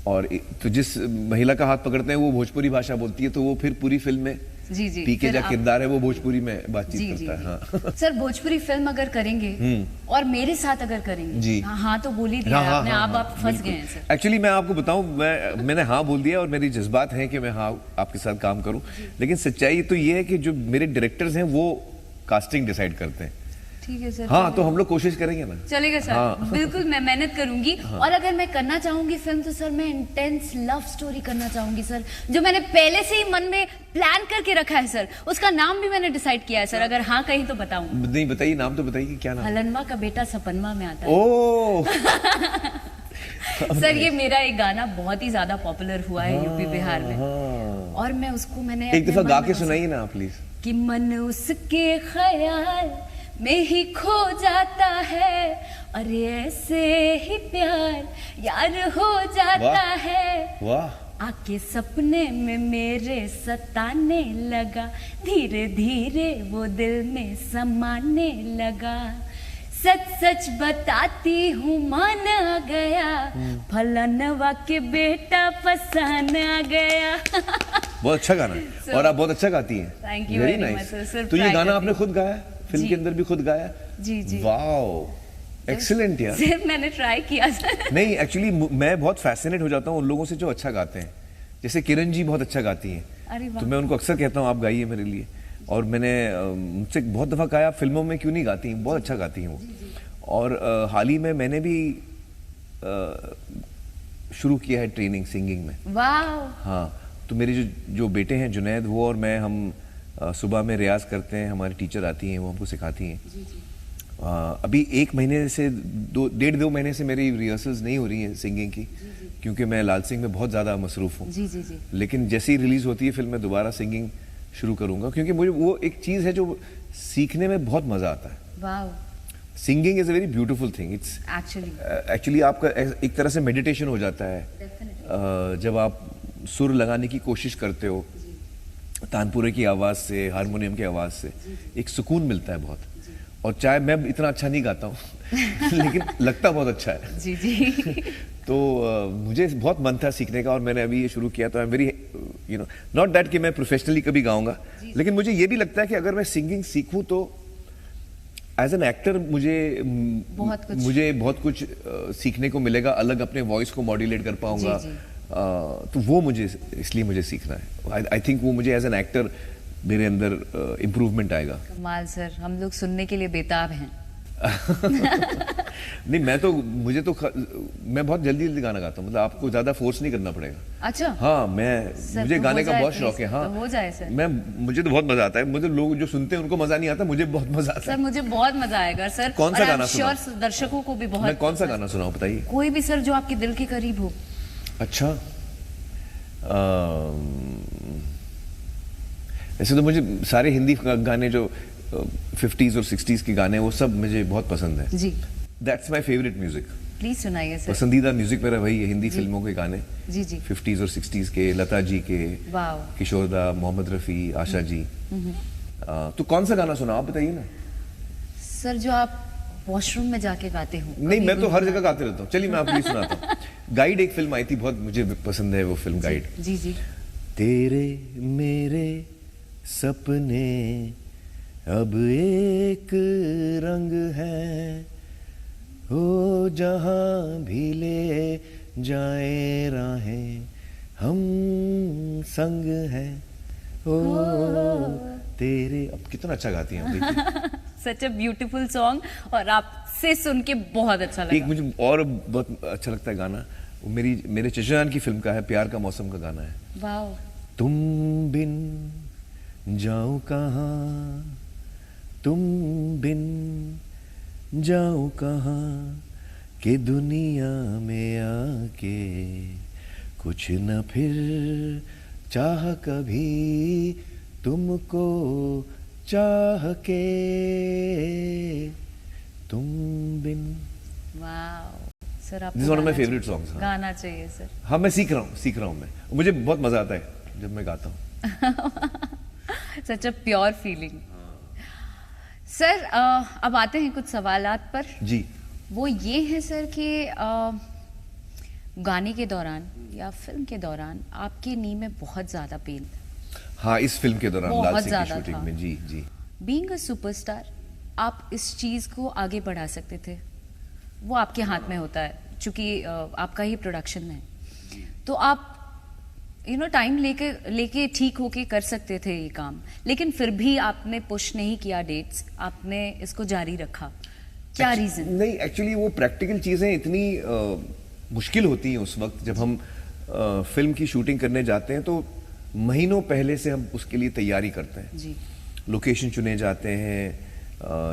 Speaker 2: और तो जिस महिला का हाथ पकड़ते हैं वो भोजपुरी भाषा बोलती है, तो वो फिर पूरी फिल्म में
Speaker 1: जी
Speaker 2: पीके जो किरदार है वो भोजपुरी में बातचीत करता है। हाँ।
Speaker 1: सर भोजपुरी फिल्म अगर करेंगे और मेरे साथ अगर करेंगे
Speaker 2: जी।
Speaker 1: हाँ तो बोल ही दिया आपने, आप फंस गए हैं सर।
Speaker 2: एक्चुअली मैं आपको बताऊं, मैंने हाँ बोल दिया और मेरी जज्बात हैं कि मैं हाँ आपके साथ काम करूं, लेकिन सच्चाई तो ये है कि जो मेरे डायरेक्टर्स हैं वो कास्टिंग डिसाइड करते हैं।
Speaker 1: ठीक है सर।
Speaker 2: हाँ, तो हम लोग कोशिश करेंगे ना।
Speaker 1: चलेगा सर। हाँ। बिल्कुल मैं मेहनत करूंगी। हाँ। और अगर मैं करना चाहूंगी फिल्म तो सर मैं इंटेंस लव स्टोरी करना चाहूंगी सर, जो मैंने पहले से ही मन में प्लान करके रखा है सर। उसका नाम भी मैंने डिसाइड किया है सर, अगर हाँ कहीं तो बताऊं।
Speaker 2: नहीं बताइए, नाम तो बताइए, क्या नाम?
Speaker 1: हलनवा का बेटा सपनवा में आता है।
Speaker 2: ओह
Speaker 1: सर ये मेरा एक गाना बहुत ही ज्यादा पॉपुलर हुआ है यूपी बिहार में, और मैं उसको मैंने
Speaker 2: एक दफा गा के सुनाइए ना प्लीज।
Speaker 1: कि मन उसके ख्याल में ही खो जाता है, और ऐसे ही प्यार यार हो जाता है।
Speaker 2: वाह।
Speaker 1: आके सपने में मेरे सताने लगा, धीरे धीरे वो दिल में समाने लगा। सच सच बताती हूँ मान आ गया, फलनवा के बेटा पसंद आ गया।
Speaker 2: बहुत अच्छा गाना है और आप बहुत अच्छा गाती हैं।
Speaker 1: Thank you very much sir.
Speaker 2: तो ये गाना आपने खुद गाया, फिल्म के अंदर भी खुद गाया?
Speaker 1: जी जी।
Speaker 2: वाओ, एक्सीलेंट यार।
Speaker 1: सिर्फ मैंने ट्राई किया सर।
Speaker 2: नहीं, एक्चुअली मैं बहुत फैसिनेट हो जाता हूँ उन लोगों से जो अच्छा गाते हैं। जैसे किरण जी बहुत अच्छा गाती हैं, तो मैं उनको अक्सर कहता हूँ आप गाइए मेरे लिए। और मैंने मुझसे बहुत दफा कहा फिल्मों में क्यों नहीं गाती हैं, बहुत अच्छा गाती हैं वो। और हाल ही में मैंने भी शुरू किया है ट्रेनिंग सिंगिंग में।
Speaker 1: वाह।
Speaker 2: हाँ, तो मेरे जो बेटे हैं जुनैद, वो और मैं, हम सुबह में रियाज करते हैं, हमारी टीचर आती हैं वो हमको सिखाती हैं।
Speaker 1: जी जी।
Speaker 2: अभी 1 महीने से 1.5-2 महीने से मेरी रिहर्सल्स नहीं हो रही हैं सिंगिंग की, क्योंकि मैं लाल सिंह में बहुत ज़्यादा मसरूफ़ हूँ।
Speaker 1: जी जी जी।
Speaker 2: लेकिन जैसे ही रिलीज़ होती है फिल्म मैं दोबारा सिंगिंग शुरू करूँगा, क्योंकि मुझे वो एक चीज़ है जो सीखने में बहुत मज़ा आता है।
Speaker 1: वाह।
Speaker 2: Singing is a very beautiful thing. It's actually आपका एक तरह से मेडिटेशन हो जाता है। जब आप सुर लगाने की कोशिश करते हो, तानपुरे की आवाज़ से, हारमोनियम की आवाज़ से एक सुकून मिलता है बहुत। और चाहे मैं इतना अच्छा नहीं गाता हूँ लेकिन लगता बहुत अच्छा है।
Speaker 1: जी जी।
Speaker 2: तो मुझे बहुत मन था सीखने का और मैंने अभी ये शुरू किया। तो I am very not that कि मैं प्रोफेशनली कभी गाऊंगा, लेकिन मुझे ये भी लगता है कि अगर मैं सिंगिंग सीखूं तो एज एन एक्टर मुझे बहुत कुछ सीखने को मिलेगा, अलग अपने वॉइस को मॉड्यूलेट कर पाऊंगा। तो वो मुझे सीखना है। आई थिंक वो मुझे एज एन एक्टर मेरे अंदर इम्प्रूवमेंट आएगा।
Speaker 1: कमाल सर, हम लोग सुनने के लिए बेताब हैं।
Speaker 2: नहीं, मैं बहुत जल्दी गाना गाता हूँ, मतलब आपको ज्यादा फोर्स नहीं करना पड़ेगा।
Speaker 1: अच्छा।
Speaker 2: हाँ, मुझे गाने का बहुत शौक है। हाँ,
Speaker 1: तो हो जाए सर।
Speaker 2: मुझे तो बहुत मजा आता है। मुझे लोग जो सुनते हैं उनको मजा नहीं आता, मुझे बहुत मजा आता है।
Speaker 1: सर मुझे बहुत मजा आएगा सर।
Speaker 2: कौन सा गाना सुनाऊं?
Speaker 1: श्योर दर्शकों को भी बहुत।
Speaker 2: मैं कौन सा गाना सुनाऊं बताइए?
Speaker 1: कोई भी सर जो आपके दिल के करीब हो।
Speaker 2: अच्छा, वैसे तो मुझे सारे हिंदी गाने जो 50s और 60s के गाने वो सब मुझे बहुत पसंद है
Speaker 1: जी।
Speaker 2: That's my favourite music.
Speaker 1: Please सुनाइए सर।
Speaker 2: पसंदीदा म्यूजिक मेरा वही है, हिंदी फिल्मों के गाने।
Speaker 1: जी जी।
Speaker 2: 50s और 60s के, लता जी के, किशोर दा, मोहम्मद रफी, आशा जी। तो कौन सा गाना सुना आप बताइए ना
Speaker 1: सर, जो आप वॉशरूम में जाके गाते हो।
Speaker 2: नहीं, मैं तो हर जगह गाते रहता हूँ। चलिए मैं आपको ये सुनाता हूँ। गाइड एक फिल्म आई थी, बहुत मुझे पसंद है वो फिल्म गाइड।
Speaker 1: जी जी।
Speaker 2: तेरे मेरे सपने अब एक रंग है, हो जहां भी ले जाए राहें हम संग है, ओ तेरे। अब कितना अच्छा गाती हैं आप।
Speaker 1: सच अ ब्यूटीफुल सॉन्ग, और आपसे सुन के बहुत अच्छा लगा।
Speaker 2: एक मुझे और बहुत अच्छा लगता है गाना, वो मेरे चचेरान की फिल्म का है, प्यार का मौसम का गाना है।
Speaker 1: वाओ।
Speaker 2: तुम बिन जाऊं कहाँ, तुम बिन जाऊं कहाँ, कि दुनिया में आके कुछ न फिर चाह कभी तुमको चाह के, तुम बिन।
Speaker 1: वाओ सर, आप
Speaker 2: this one of my favourite songs.
Speaker 1: गाना चाहिए सर।
Speaker 2: हाँ, मैं सीख रहा हूँ मैं, मुझे बहुत मजा आता है जब मैं गाता हूँ।
Speaker 1: सच अ प्योर फीलिंग। सर अब आते हैं कुछ सवालात पर।
Speaker 2: जी। वो
Speaker 1: ये है सर कि गाने के दौरान या फिल्म के दौरान आपके नी में बहुत ज्यादा पेन।
Speaker 2: हाँ, इस फिल्म के दौरान लाल सिंह की शूटिंग में। जी जी।
Speaker 1: बीइंग अ सुपरस्टार, आप इस चीज को आगे बढ़ा सकते थे, वो आपके हाथ में होता है, क्योंकि आपका ही प्रोडक्शन है, तो आप टाइम लेके ठीक होके कर सकते थे ये काम, लेकिन फिर भी आपने पुश नहीं किया डेट्स, आपने इसको जारी रखा। क्या रीजन?
Speaker 2: नहीं, एक्चुअली वो प्रैक्टिकल चीजें इतनी मुश्किल होती हैं उस वक्त जब हम फिल्म की शूटिंग करने जाते हैं, तो महीनों पहले से हम उसके लिए तैयारी करते हैं जी। लोकेशन चुने जाते हैं,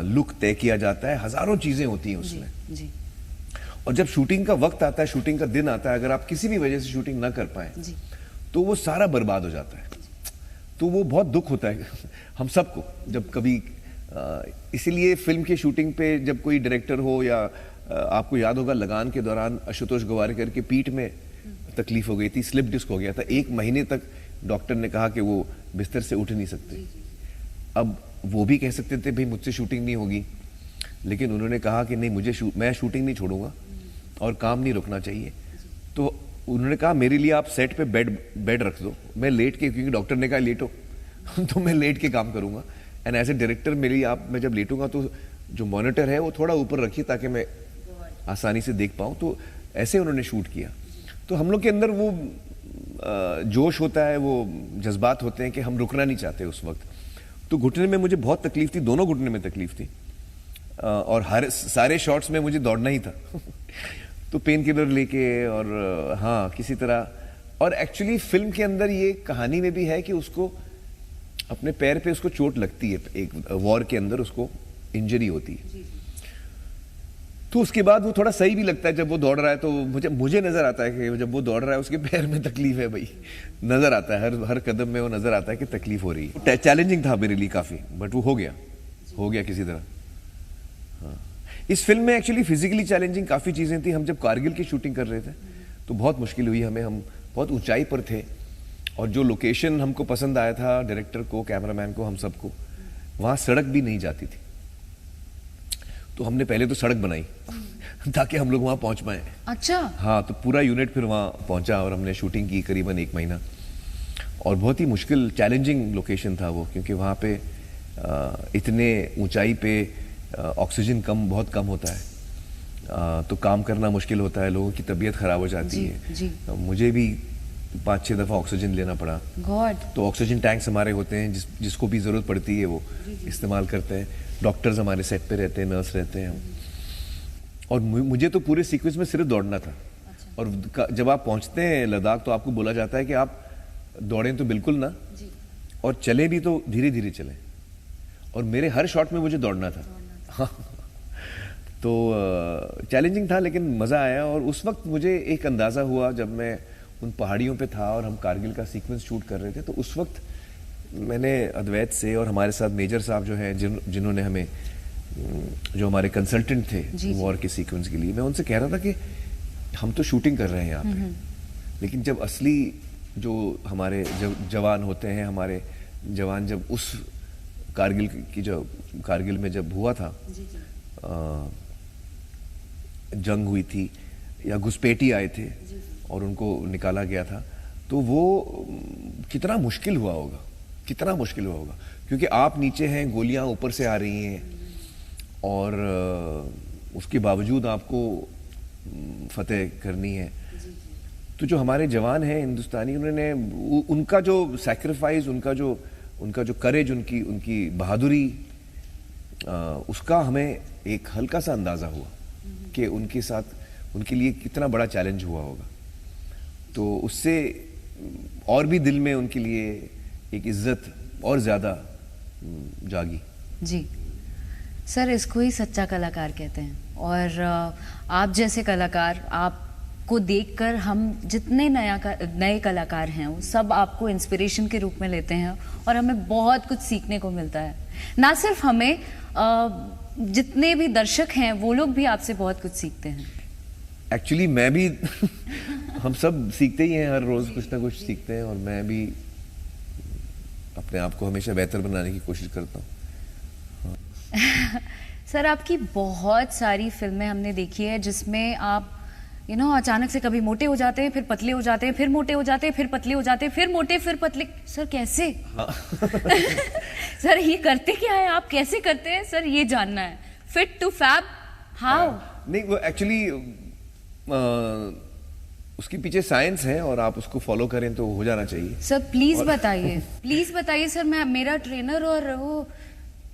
Speaker 2: लुक तय किया जाता है, हजारों चीजें होती हैं उसमें जी। और जब शूटिंग का वक्त आता है, शूटिंग का दिन आता है, अगर आप किसी भी वजह से शूटिंग ना कर पाए तो वो सारा बर्बाद हो जाता है। तो वो बहुत दुख होता है हम सबको जब कभी इसीलिए फिल्म की शूटिंग पे जब कोई डायरेक्टर हो, या आपको याद होगा लगान के दौरान आशुतोष गोवारिकर के पीठ में तकलीफ हो गई थी, स्लिप डिस्क हो गया था, 1 महीने तक डॉक्टर ने कहा कि वो बिस्तर से उठ नहीं सकते। अब वो भी कह सकते थे भाई मुझसे शूटिंग नहीं होगी, लेकिन उन्होंने कहा कि नहीं, मैं शूटिंग नहीं छोड़ूंगा और काम नहीं रुकना चाहिए। तो उन्होंने कहा मेरे लिए आप सेट पे बेड रख दो, मैं लेट के, क्योंकि डॉक्टर ने कहा लेटो तो मैं लेट के काम करूंगा। एंड एज ए डायरेक्टर मेरे लिए मैं जब लेटूंगा तो जो मॉनिटर है वो थोड़ा ऊपर रखिए ताकि मैं आसानी से देख पाऊं। तो ऐसे उन्होंने शूट किया। तो हम लोग के अंदर वो जोश होता है, वो जज्बात होते हैं कि हम रुकना नहीं चाहते उस वक्त। तो घुटने में मुझे बहुत तकलीफ थी, दोनों घुटने में तकलीफ थी, और सारे शॉट्स में मुझे दौड़ना ही था तो पेन किलर लेके, और हाँ किसी तरह। और एक्चुअली फिल्म के अंदर ये कहानी में भी है कि उसको अपने पैर पे उसको चोट लगती है, एक वॉर के अंदर उसको इंजरी होती है। तो उसके बाद वो थोड़ा सही भी लगता है जब वो दौड़ रहा है, तो मुझे नजर आता है कि जब वो दौड़ रहा है उसके पैर में तकलीफ है भाई, नजर आता है हर कदम में, वो नजर आता है कि तकलीफ हो रही है। चैलेंजिंग था मेरे लिए काफी, बट वो हो गया किसी तरह। हाँ, इस फिल्म में एक्चुअली फिजिकली चैलेंजिंग काफी चीजें थी। हम जब कारगिल की शूटिंग कर रहे थे तो बहुत मुश्किल हुई हमें, हम बहुत ऊंचाई पर थे और जो लोकेशन हमको पसंद आया था, डायरेक्टर को, कैमरामैन को, हम सबको, वहाँ सड़क भी नहीं जाती थी। तो हमने पहले तो सड़क बनाई ताकि हम लोग वहाँ पहुँच पाए।
Speaker 1: अच्छा।
Speaker 2: हाँ, तो पूरा यूनिट फिर वहाँ पहुँचा और हमने शूटिंग की करीबन 1 महीना। और बहुत ही मुश्किल, चैलेंजिंग लोकेशन था वो, क्योंकि वहाँ पे इतने ऊंचाई पे ऑक्सीजन बहुत कम होता है, तो काम करना मुश्किल होता है, लोगों की तबीयत खराब हो जाती है।
Speaker 1: जी।
Speaker 2: मुझे भी 5-6 दफ़ा ऑक्सीजन लेना पड़ा।
Speaker 1: गॉड।
Speaker 2: तो ऑक्सीजन टैंक्स हमारे होते हैं, जिसको भी ज़रूरत पड़ती है वो इस्तेमाल करते हैं। डॉक्टर्स हमारे सेट पे रहते हैं, नर्स रहते हैं। और मुझे तो पूरे सीक्वेंस में सिर्फ दौड़ना था। और जब आप पहुंचते हैं लद्दाख तो आपको बोला जाता है कि आप दौड़ें तो बिल्कुल ना, और चलें भी तो धीरे धीरे चलें। और मेरे हर शॉट में मुझे दौड़ना था। तो चैलेंजिंग था, लेकिन मज़ा आया। और उस वक्त मुझे एक अंदाज़ा हुआ, जब मैं उन पहाड़ियों पे था और हम कारगिल का सीक्वेंस शूट कर रहे थे, तो उस वक्त मैंने अद्वैत से, और हमारे साथ मेजर साहब जो हैं, जिन्होंने हमें, जो हमारे कंसल्टेंट थे वॉर के सीक्वेंस के लिए, मैं उनसे कह रहा था कि हम तो शूटिंग कर रहे हैं यहाँ पे, लेकिन जब असली जो हमारे जवान होते हैं, हमारे जवान जब उस कारगिल में जब हुआ था, जंग हुई थी या घुसपैठी आए थे और उनको निकाला गया था, तो वो कितना मुश्किल हुआ होगा, कितना मुश्किल हुआ होगा, क्योंकि आप नीचे हैं, गोलियां ऊपर से आ रही हैं, और उसके बावजूद आपको फतेह करनी है। तो जो हमारे जवान हैं हिंदुस्तानी, उन्होंने उनका जो सैक्रिफाइस, उनका जो करेज, उनकी बहादुरी, उसका हमें एक हल्का सा अंदाजा हुआ कि उनके साथ, उनके लिए कितना बड़ा चैलेंज हुआ होगा। तो उससे और भी दिल में उनके लिए एक इज्जत और ज्यादा जागी।
Speaker 1: जी सर, इसको ही सच्चा कलाकार कहते हैं। और आप जैसे कलाकार, आपको देखकर हम जितने नए कलाकार हैं, वो सब आपको इंस्पिरेशन के रूप में लेते हैं, और हमें बहुत कुछ सीखने को मिलता है। ना सिर्फ हमें, जितने भी दर्शक हैं वो लोग भी आपसे बहुत कुछ सीखते हैं।
Speaker 2: एक्चुअली मैं भी हम सब सीखते ही हैं, हर रोज कुछ ना कुछ सीखते हैं, और मैं भी अपने आप को हमेशा बेहतर बनाने की कोशिश करता हूँ।
Speaker 1: सर, आपकी बहुत सारी फिल्में हमने देखी है जिसमें आप अचानक से कभी मोटे हो जाते हैं, फिर पतले हो जाते हैं, फिर मोटे हो जाते हैं, फिर पतले हो जाते हैं, फिर मोटे, फिर पतले। सर कैसे? सर ये करते क्या है आप, कैसे करते हैं सर, ये जानना है। Fit to fab, how?
Speaker 2: नहीं, वो एक्चुअली उसके पीछे साइंस है, और आप उसको फॉलो करें तो हो जाना चाहिए।
Speaker 1: सर प्लीज बताइए, प्लीज बताइए सर। मेरा ट्रेनर और वो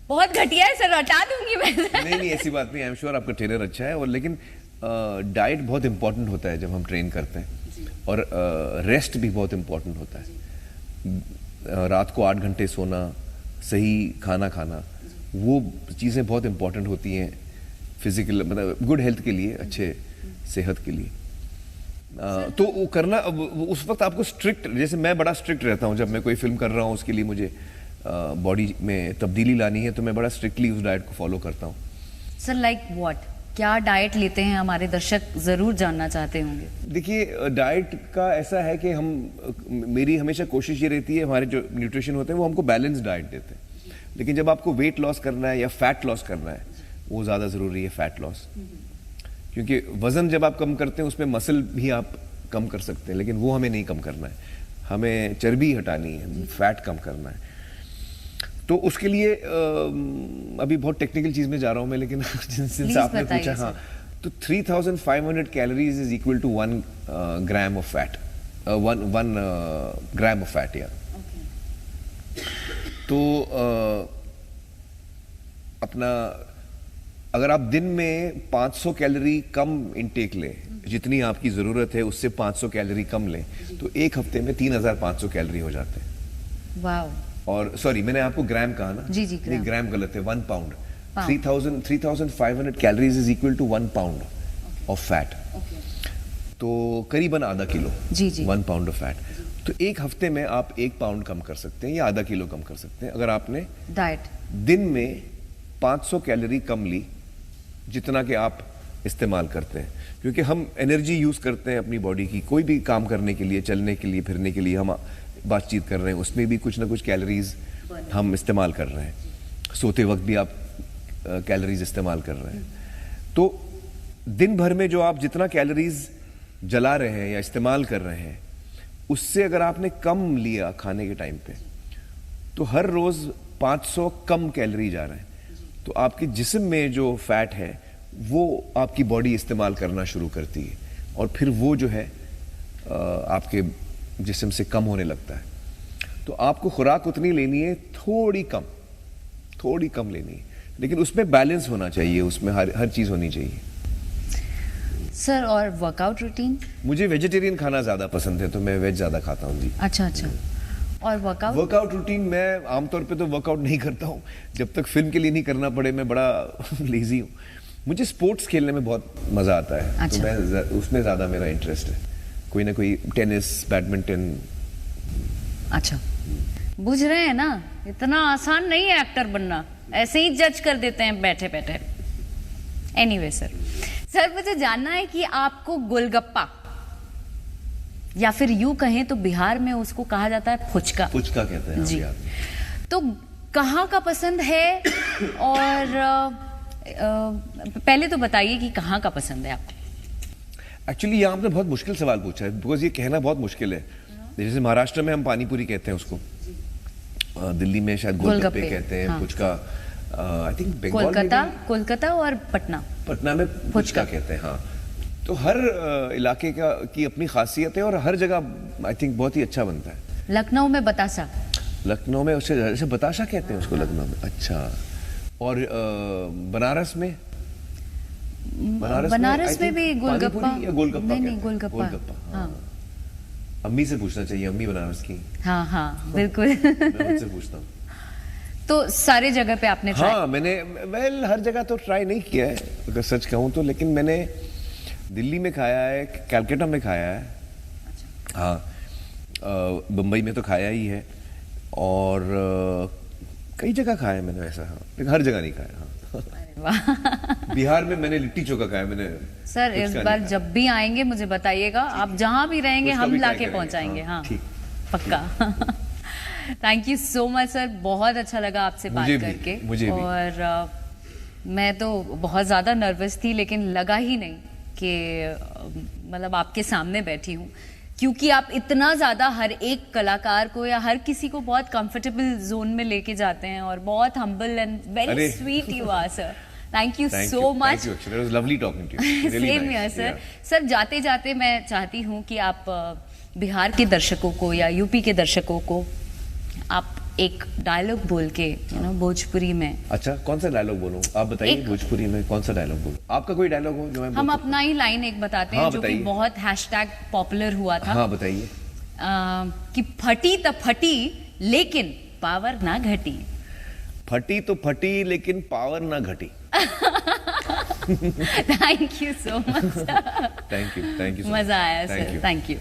Speaker 1: बहुत घटिया है सर, हटा दूंगी मैं।
Speaker 2: नहीं, ऐसी बात नहीं। आई एम श्योर आपका ट्रेनर अच्छा है, और लेकिन डाइट बहुत इंपॉर्टेंट होता है जब हम ट्रेन करते हैं, और रेस्ट भी बहुत इंपॉर्टेंट होता है। रात को 8 घंटे सोना, सही खाना खाना, वो चीज़ें बहुत इंपॉर्टेंट होती हैं फिजिकल, मतलब गुड हेल्थ के लिए, अच्छे सेहत के लिए। तो वो करना, उस वक्त आपको स्ट्रिक्ट, जैसे मैं बड़ा स्ट्रिक्ट रहता हूँ जब मैं कोई फिल्म कर रहा हूँ, उसके लिए मुझे बॉडी में तब्दीली लानी है, तो मैं बड़ा स्ट्रिक्टली उस डाइट को फॉलो करता हूँ।
Speaker 1: सर लाइक व्हाट, क्या डाइट लेते हैं, हमारे दर्शक जरूर जानना चाहते होंगे।
Speaker 2: देखिए, डाइट का ऐसा है कि मेरी हमेशा कोशिश ये रहती है, हमारे जो न्यूट्रिशन होते हैं वो हमको बैलेंस डाइट देते हैं, लेकिन जब आपको वेट लॉस करना है या फैट लॉस करना है, वो ज़्यादा ज़रूरी है फैट लॉस, क्योंकि वज़न जब आप कम करते हैं उसमें मसल भी आप कम कर सकते हैं, लेकिन वो हमें नहीं कम करना है, हमें चर्बी हटानी है, फैट कम करना है। तो उसके लिए अभी बहुत टेक्निकल चीज़ में जा रहा हूँ मैं, लेकिन जिनसे आपने पूछा, हाँ, तो 3500 calories is equal to 1 gram of fat, 1 gram of fat, या तो अपना, अगर आप दिन में 500 कैलोरी कम इनटेक लें, जितनी आपकी ज़रूरत है उससे 500 कैलोरी कम लें, तो एक हफ्ते में 3500 कैलोरी हो जाते हैं।
Speaker 1: वाओ।
Speaker 2: और सॉरी, मैंने आपको ग्राम कहा ना?
Speaker 1: जी,
Speaker 2: नहीं, ग्राम गलत है, 1 pound. 3500 calories is equal to 1 pound of fat, तो करीबन आधा किलो, 1 पाउंड ऑफ फैट। तो एक हफ्ते में आप 1 पाउंड कम कर सकते हैं या आधा किलो कम कर सकते हैं, अगर आपने
Speaker 1: डाइट
Speaker 2: दिन में 500 कैलोरी कम ली, जितना कि आप इस्तेमाल करते हैं, क्योंकि हम एनर्जी यूज करते हैं अपनी बॉडी की, कोई भी काम करने के लिए, चलने के लिए, फिरने के लिए, हम बातचीत कर रहे हैं उसमें भी कुछ ना कुछ कैलोरीज हम इस्तेमाल कर रहे हैं, सोते वक्त भी आप कैलोरीज इस्तेमाल कर रहे हैं। तो दिन भर में जो आप जितना कैलोरीज जला रहे हैं या इस्तेमाल कर रहे हैं, उससे अगर आपने कम लिया खाने के टाइम पे, तो हर रोज 500 कम कैलोरी जा रहे हैं। तो आपके जिस्म में जो फैट है वो आपकी बॉडी इस्तेमाल करना शुरू करती है, और फिर वो जो है आपके जिस्म से कम होने लगता है। तो आपको खुराक उतनी लेनी है, थोड़ी कम लेनी है, लेकिन उसमें बैलेंस होना चाहिए, उसमें हर चीज होनी चाहिए।
Speaker 1: सर, और वर्कआउट रूटीन?
Speaker 2: मुझे वेजिटेरियन खाना ज्यादा पसंद है, तो मैं वेज ज्यादा खाता हूँ जी।
Speaker 1: अच्छा। और वर्कआउट
Speaker 2: रूटीन मैं आमतौर पे तो वर्कआउट नहीं करता हूँ, जब तक फिल्म के लिए नहीं करना पड़े। मैं बड़ा लेजी हूँ। मुझे स्पोर्ट्स खेलने में बहुत मजा आता है।
Speaker 1: अच्छा।
Speaker 2: तो मैं उसमें ज्यादा मेरा इंटरेस्ट है, कोई ना कोई टेनिस, बैडमिंटन।
Speaker 1: अच्छा, बुझ रहे हैं ना, इतना आसान नहीं है एक्टर बनना, ऐसे ही जज कर देते हैं बैठे बैठे। एनीवे सर, मुझे जानना है कि आपको गोलगप्पा, या फिर यूं कहें तो बिहार में उसको कहा जाता है फुचका
Speaker 2: कहते हैं
Speaker 1: जी, तो कहाँ का पसंद है? और पहले तो बताइए कि कहाँ का पसंद है आपको।
Speaker 2: एक्चुअली यहाँ आपने बहुत मुश्किल सवाल पूछा है, बिकॉज ये कहना बहुत मुश्किल है। जैसे महाराष्ट्र में हम पानीपुरी कहते हैं उसको, दिल्ली में शायद गोलगप्पे कहते हैं, फुचका। आई थिंक बंगाल
Speaker 1: कोलकाता और पटना
Speaker 2: में फुचका कहते हैं। हाँ, तो हर इलाके की अपनी खासियत है, और हर जगह आई थिंक बहुत ही अच्छा बनता है।
Speaker 1: लखनऊ में बतासा,
Speaker 2: लखनऊ में उसे बताशा कहते हैं उसको, लखनऊ में। अच्छा, और बनारस में
Speaker 1: भी गोलगप्पा
Speaker 2: या गोलगप्पा?
Speaker 1: नहीं, गोलगप्पा। हाँ।
Speaker 2: अम्मी से पूछना चाहिए, अम्मी बनारस की।
Speaker 1: हाँ बिल्कुल।
Speaker 2: मैं उनसे पूछता हूँ।
Speaker 1: तो सारे जगह पे आपने ट्राई?
Speaker 2: हाँ, मैंने हर जगह तो ट्राई नहीं किया है अगर सच कहूँ तो, लेकिन मैंने दिल्ली में खाया है, कलकत्ता में खाया है। अच्छा। हाँ, बम्बई में तो खाया ही है, और कई जगह खाया है मैंने वैसा। हाँ, लेकिन हर जगह नहीं खाया। हाँ। बिहार में मैंने लिट्टी चोखा खाया मैंने।
Speaker 1: सर, इस बार जब भी आएंगे मुझे बताइएगा, आप जहाँ भी रहेंगे हम लाके पहुंचाएंगे। हाँ, पक्का। Thank you so much sir, बहुत अच्छा लगा आपसे बात करके।
Speaker 2: मुझे भी।
Speaker 1: और मैं तो बहुत ज़्यादा नर्वस थी, लेकिन लगा ही नहीं कि मतलब आपके सामने बैठी हूँ, क्योंकि आप इतना ज़्यादा हर एक कलाकार को या हर किसी को बहुत कंफर्टेबल जोन में लेके जाते हैं, और बहुत humble and very sweet you are sir. Thank you so much. Same here sir. Sir, जाते जाते मैं चाहती हूँ कि आप बिहार के दर्शकों को या यूपी के दर्शकों को आप एक डायलॉग बोल के भोजपुरी में।
Speaker 2: अच्छा, कौन सा डायलॉग बोलूं? आप बताइए, भोजपुरी में कौन सा डायलॉग बोलूं? आपका कोई डायलॉग हो जो मैं
Speaker 1: हम अपना ही लाइन एक बताते हैं। हाँ, जो कि बहुत हैशटैग पॉपुलर हुआ था।
Speaker 2: हाँ, बताइए।
Speaker 1: कि फटी तो फटी लेकिन पावर ना घटी।
Speaker 2: फटी तो फटी लेकिन पावर ना घटी।
Speaker 1: Thank you so much.
Speaker 2: Thank you.
Speaker 1: मजा आया सर, थैंक यू।